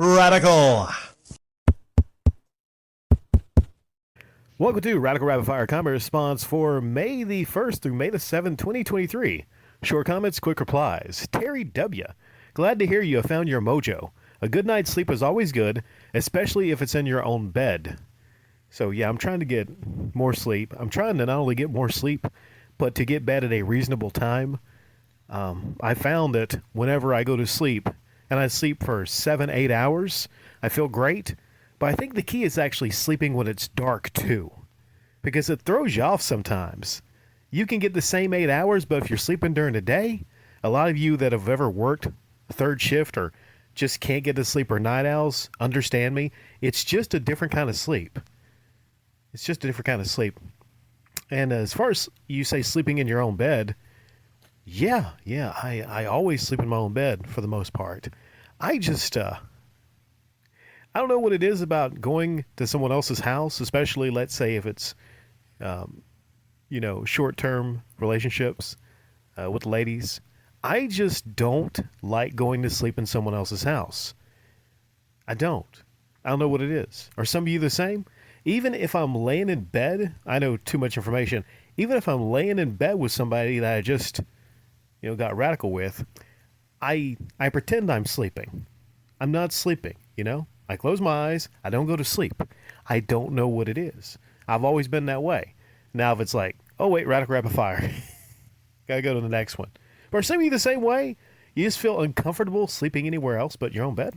Radical. Welcome to Radical Rapid Fire Comment Response for May the 1st through May the 7th, 2023. Short comments, quick replies. Terry W. Glad to hear you have found your mojo. A good night's sleep is always good, especially if it's in your own bed. So yeah, I'm trying to get more sleep. I'm trying to not only get more sleep, but to get bed at a reasonable time. I found that whenever I go to sleep, and I sleep for 7, 8 hours, I feel great. But I think the key is actually sleeping when it's dark too, because it throws you off sometimes. You can get the same 8 hours, but if you're sleeping during the day, a lot of you that have ever worked third shift or just can't get to sleep or night owls, understand me. It's just a different kind of sleep. It's just a different kind of sleep. And as far as you say sleeping in your own bed, yeah, I always sleep in my own bed for the most part. I just, I don't know what it is about going to someone else's house, especially let's say if it's, short-term relationships with ladies. I just don't like going to sleep in someone else's house. I don't. I don't know what it is. Are some of you the same? Even if I'm laying in bed, I know too much information. Even if I'm laying in bed with somebody that I just, got radical with, I pretend I'm sleeping. I'm not sleeping, I close my eyes. I don't go to sleep. I don't know what it is. I've always been that way. Now, if it's like, oh, wait, radical rapid fire. Gotta go to the next one. But are some of you the same way? You just feel uncomfortable sleeping anywhere else but your own bed?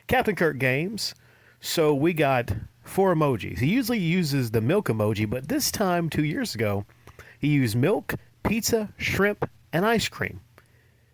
Captain Kirk Games. So we got 4 emojis. He usually uses the milk emoji, but this time, 2 years ago, he used milk, pizza, shrimp, and ice cream.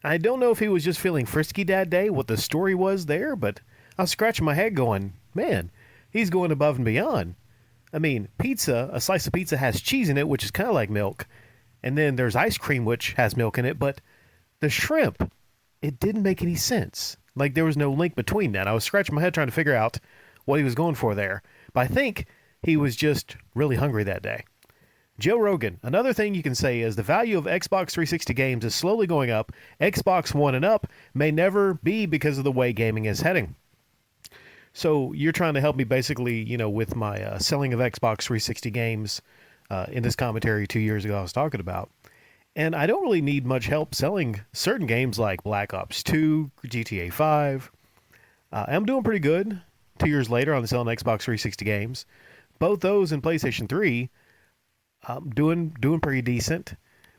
I don't know if he was just feeling frisky that day, what the story was there, but I was scratching my head going, man, he's going above and beyond. I mean, pizza, a slice of pizza has cheese in it, which is kind of like milk. And then there's ice cream, which has milk in it. But the shrimp, it didn't make any sense. Like there was no link between that. I was scratching my head trying to figure out what he was going for there. But I think he was just really hungry that day. Joe Rogan, another thing you can say is the value of Xbox 360 games is slowly going up. Xbox One and up may never be because of the way gaming is heading. So you're trying to help me basically, with my selling of Xbox 360 games in this commentary 2 years ago I was talking about. And I don't really need much help selling certain games like Black Ops 2, GTA 5. I'm doing pretty good 2 years later on selling Xbox 360 games. Both those and PlayStation 3, doing pretty decent.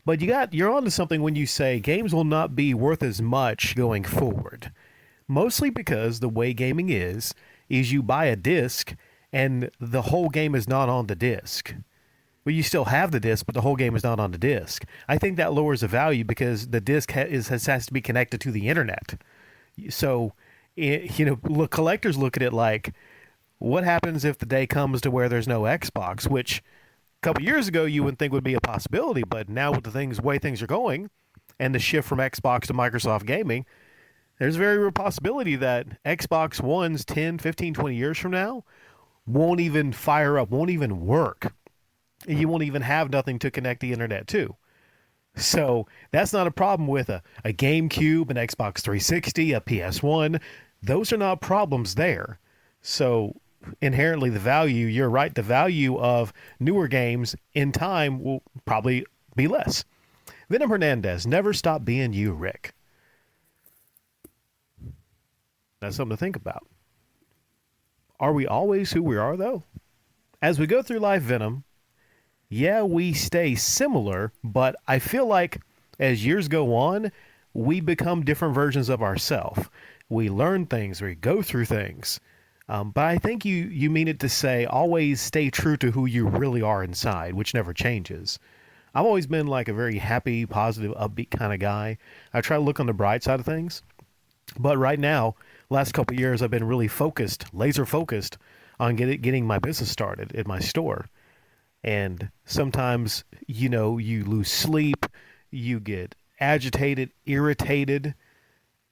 But you're onto something when you say games will not be worth as much going forward. Mostly because the way gaming is you buy a disc and the whole game is not on the disc. Well, you still have the disc, but the whole game is not on the disc. I think that lowers the value because the disc has to be connected to the internet. So, collectors look at it like, what happens if the day comes to where there's no Xbox, which a couple years ago you wouldn't think would be a possibility, but now with the way things are going and the shift from Xbox to Microsoft gaming, there's a very real possibility that Xbox Ones 10, 15, 20 years from now won't even fire up, won't even work. You won't even have nothing to connect the internet to. So that's not a problem with a GameCube, an Xbox 360, a PS1. Those are not problems there. So inherently the value, you're right, the value of newer games in time will probably be less. Venom Hernandez, never stop being you, Rick. That's something to think about. Are we always who we are, though? As we go through life, Venom, yeah, we stay similar, but I feel like as years go on, we become different versions of ourselves. We learn things, we go through things. But I think you mean it to say always stay true to who you really are inside, which never changes. I've always been like a very happy, positive, upbeat kind of guy. I try to look on the bright side of things. But right now, last couple of years, I've been really focused, laser focused on getting my business started at my store. And sometimes, you lose sleep, you get agitated, irritated,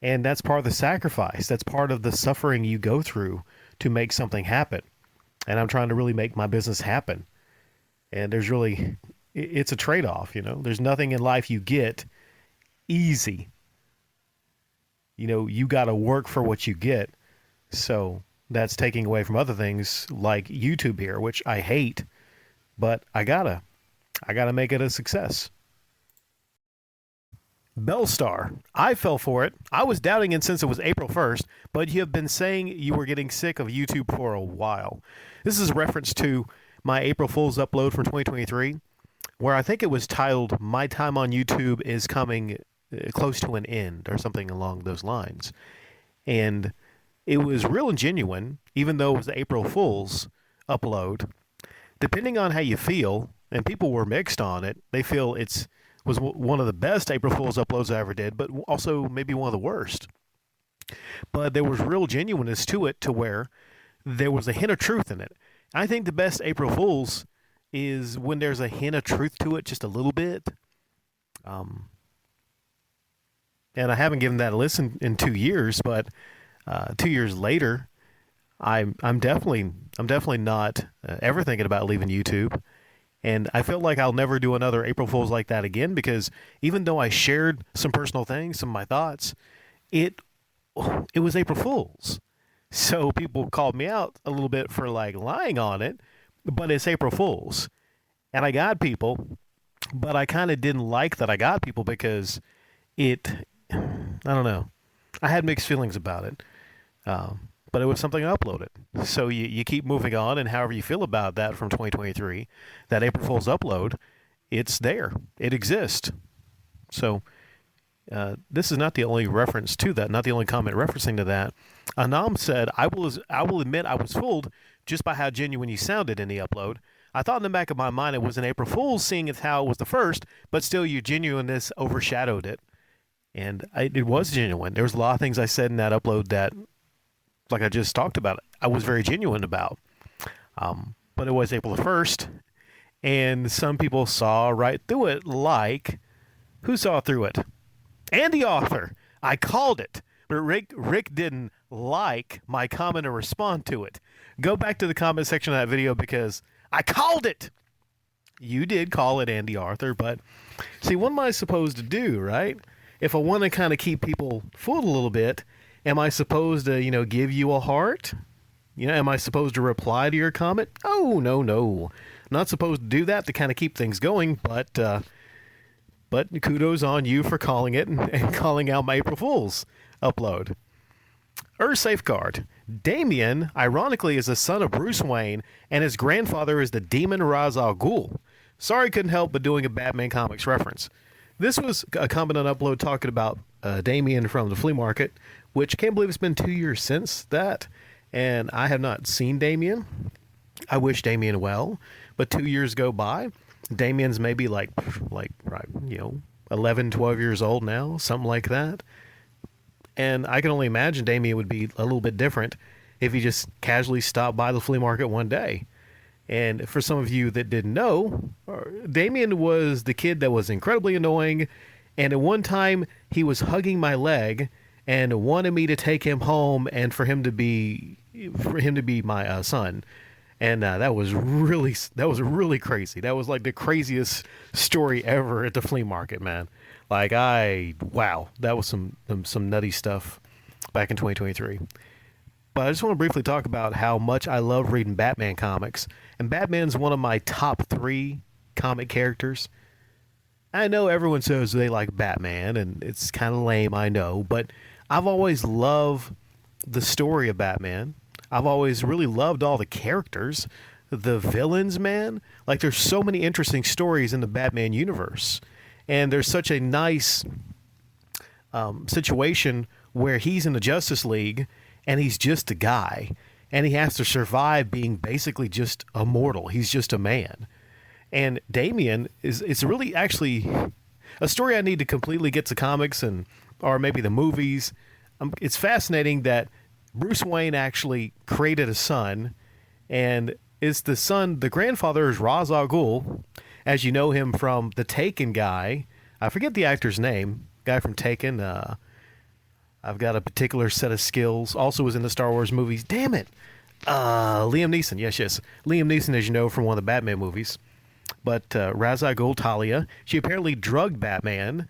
and that's part of the sacrifice. That's part of the suffering you go through to make something happen. And I'm trying to really make my business happen. And it's a trade-off, There's nothing in life you get easy. You got to work for what you get. So that's taking away from other things like YouTube here, which I hate, but I gotta make it a success. Bellstar. I fell for it. I was doubting it since it was April 1st, but you have been saying you were getting sick of YouTube for a while. This is a reference to my April Fool's upload from 2023, where I think it was titled "My Time on YouTube is Coming Close to an End" or something along those lines. And it was real and genuine, even though it was the April Fool's upload. Depending on how you feel, and people were mixed on it, they feel it's was one of the best April Fool's uploads I ever did, but also maybe one of the worst. But there was real genuineness to it, to where there was a hint of truth in it. I think the best April Fool's is when there's a hint of truth to it, just a little bit. Um, and I haven't given that a listen in 2 years, but 2 years later, I'm definitely not ever thinking about leaving YouTube. And I feel like I'll never do another April Fool's like that again, because even though I shared some personal things, some of my thoughts, it it was April Fool's. So people called me out a little bit for like lying on it, but it's April Fool's. And I got people, but I kind of didn't like that I got people because it, I don't know. I had mixed feelings about it. But it was something I uploaded. So you keep moving on, and however you feel about that from 2023, that April Fool's upload, it's there. It exists. So this is not the only reference to that, not the only comment referencing to that. Anam said, I will admit I was fooled just by how genuine you sounded in the upload. I thought in the back of my mind it was an April Fool's, seeing as how it was the first, but still your genuineness overshadowed it. And it was genuine. There was a lot of things I said in that upload that, like I just talked about, I was very genuine about. But it was April the 1st, and some people saw right through it, like, who saw through it? Andy Author. I called it, but Rick didn't like my comment or respond to it. Go back to the comment section of that video because I called it. You did call it, Andy Arthur, but see, what am I supposed to do, right? If I want to kind of keep people fooled a little bit, am I supposed to, give you a heart? Am I supposed to reply to your comment? Oh, no, no. Not supposed to do that to kind of keep things going, but kudos on you for calling it and calling out my April Fool's upload. Safeguard. Damien, ironically, is the son of Bruce Wayne, and his grandfather is the demon Ra's al Ghul. Sorry, couldn't help but doing a Batman Comics reference. This was a comment on upload talking about Damien from the flea market, which can't believe it's been 2 years since that, and I have not seen Damien. I wish Damien well, but 2 years go by. Damien's maybe like right, 11, 12 years old now, something like that. And I can only imagine Damien would be a little bit different if he just casually stopped by the flea market one day. And for some of you that didn't know, Damien was the kid that was incredibly annoying, and at one time he was hugging my leg and wanted me to take him home and for him to be my son. And that was really crazy. That was like the craziest story ever at the flea market, man. Like wow, that was some nutty stuff back in 2023. But I just want to briefly talk about how much I love reading Batman comics. And Batman's one of my top 3 comic characters. I know everyone says they like Batman, and it's kind of lame, I know. But I've always loved the story of Batman. I've always really loved all the characters. The villains, man. Like, there's so many interesting stories in the Batman universe. And there's such a nice situation where he's in the Justice League, and he's just a guy, and he has to survive being basically just a mortal. He's just a man. And Damien it's really actually a story I need to completely get to comics or maybe the movies. It's fascinating that Bruce Wayne actually created a son, and it's the grandfather is Ra's al Ghul, as you know him from the Taken guy. I forget the actor's name, guy from Taken. I've got a particular set of skills. Also was in the Star Wars movies. Damn it. Liam Neeson. Yes. Liam Neeson, as you know, from one of the Batman movies. But Ra's al Ghul, Talia, she apparently drugged Batman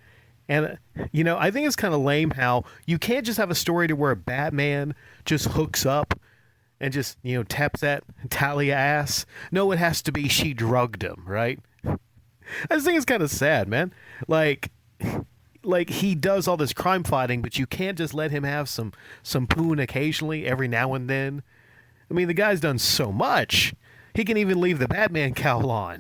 And, I think it's kind of lame how you can't just have a story to where Batman just hooks up and just, taps that Talia ass. No, it has to be she drugged him, right? I just think it's kind of sad, man. Like, he does all this crime fighting, but you can't just let him have some poon occasionally, every now and then. I mean, the guy's done so much. He can even leave the Batman cowl on.